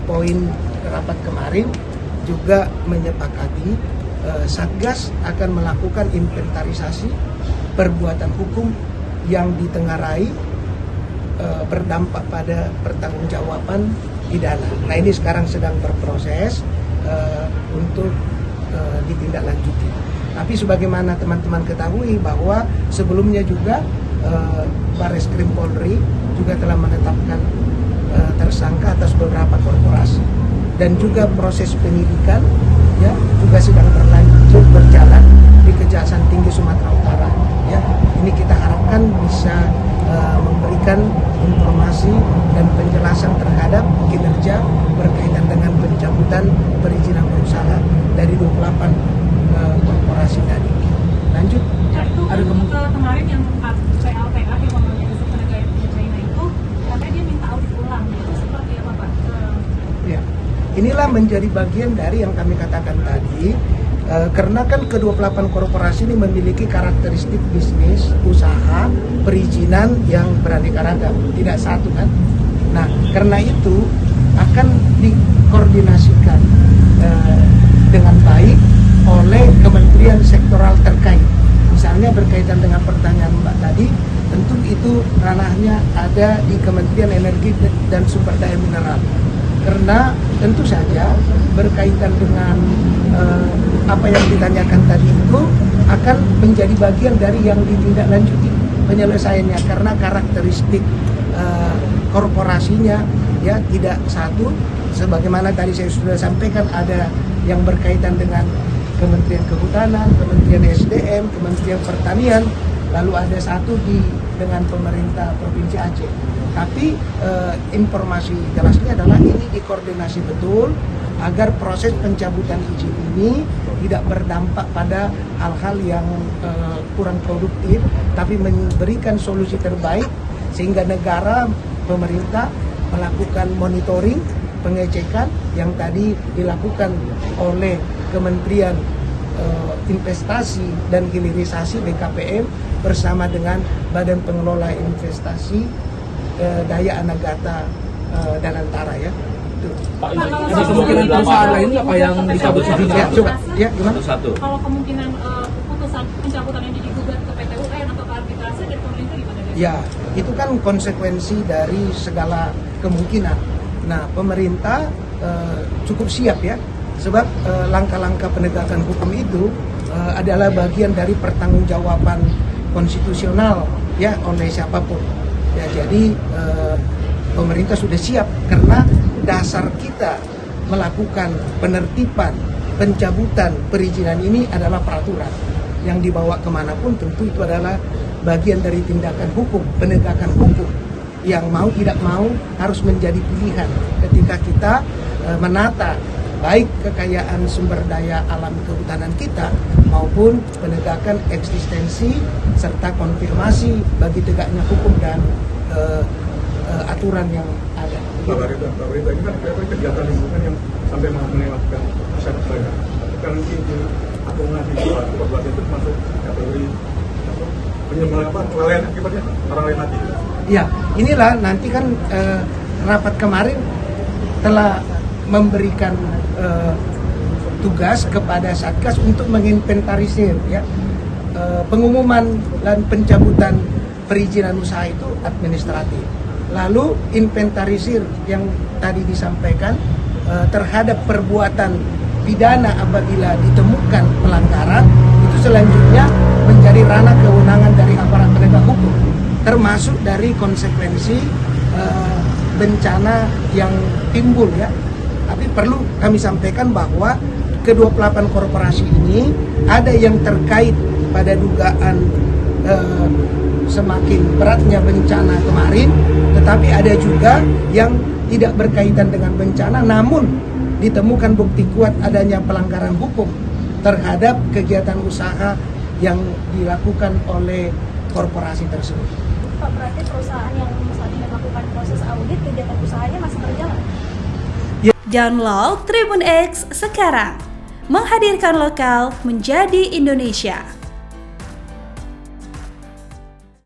poin rapat kemarin juga menyepakati Satgas akan melakukan inventarisasi perbuatan hukum yang ditengarai berdampak pada pertanggungjawaban pidana. Nah, ini sekarang sedang berproses untuk ditindaklanjuti. Tapi sebagaimana teman-teman ketahui bahwa sebelumnya juga Barreskrim Polri juga telah menetapkan tersangka atas beberapa korporasi, dan juga proses penyidikan ya juga sedang berjalan di Kejaksaan Tinggi Sumatera Utara. Ya, ini kita harapkan bisa memberikan informasi dan penjelasan terhadap kinerja berkaitan dengan pencabutan perizinan berusaha dari 28 korporasi tadi. Lanjut. Ada kemarin yang PLTA yang memiliki unsur tenaga China itu katanya dia minta audit ulang. Itu seperti apa, Pak? Ya, inilah menjadi bagian dari yang kami katakan tadi. Karena kan ke-28 korporasi ini memiliki karakteristik bisnis, usaha, perizinan yang beraneka ragam, tidak satu kan. Nah, karena itu akan dikoordinasikan dengan baik oleh kementerian sektoral terkait. Misalnya berkaitan dengan pertanyaan Mbak tadi, tentu itu ranahnya ada di Kementerian Energi dan Sumber Daya Mineral. Karena tentu saja berkaitan dengan apa yang ditanyakan tadi itu akan menjadi bagian dari yang ditindaklanjuti penyelesaiannya, karena karakteristik korporasinya ya tidak satu. Sebagaimana tadi saya sudah sampaikan, ada yang berkaitan dengan Kementerian Kehutanan, Kementerian SDM, Kementerian Pertanian, lalu ada satu dengan pemerintah Provinsi Aceh. Tapi informasi jelasnya adalah ini dikoordinasi betul agar proses pencabutan izin ini tidak berdampak pada hal-hal yang kurang produktif, tapi memberikan solusi terbaik sehingga negara, pemerintah melakukan monitoring, pengecekan yang tadi dilakukan oleh Kementerian Investasi dan Hilirisasi BKPM bersama dengan Badan Pengelola Investasi Daya Anagata Danantara ya. Pak, ada kemungkinan perusahaan lain apa yang dicabut izinnya? Ya, coba. Ya, gimana? Kalau kemungkinan putusan pencabutan ini digugat ke PT UN atau ke arbitrase dari pemerintah gimana? Ya, itu kan konsekuensi dari segala kemungkinan. Nah, pemerintah cukup siap ya, sebab langkah-langkah penegakan hukum itu adalah bagian dari pertanggungjawaban konstitusional ya oleh siapapun. Ya, jadi pemerintah sudah siap karena dasar kita melakukan penertiban, pencabutan perizinan ini adalah peraturan yang dibawa kemanapun. Tentu itu adalah bagian dari tindakan hukum, penegakan hukum yang mau tidak mau harus menjadi pilihan ketika kita menata baik kekayaan sumber daya alam kehutanan kita maupun penegakan eksistensi serta konfirmasi bagi tegaknya hukum dan aturan yang ada. Pak Barito, ini kan kegiatan lingkungan yang sampai melakukan masyarakat mereka. Kan izin akungan di korporasi itu masuk kategori kelalaian akibatnya orang lain mati. Ya, inilah nanti kan rapat kemarin telah memberikan tugas kepada Satgas untuk menginventarisir ya. Pengumuman dan pencabutan perizinan usaha itu administratif. Lalu inventarisir yang tadi disampaikan terhadap perbuatan pidana apabila ditemukan pelanggaran itu selanjutnya menjadi ranah kewenangan dari aparat penegak hukum, termasuk dari konsekuensi bencana yang timbul ya. Tapi perlu kami sampaikan bahwa ke-28 korporasi ini ada yang terkait pada dugaan semakin beratnya bencana kemarin, tetapi ada juga yang tidak berkaitan dengan bencana namun ditemukan bukti kuat adanya pelanggaran hukum terhadap kegiatan usaha yang dilakukan oleh korporasi tersebut. Pak, berarti perusahaan yang saat ini melakukan proses audit kegiatan usahanya masih berjalan? Download Tribun X sekarang, menghadirkan lokal menjadi Indonesia.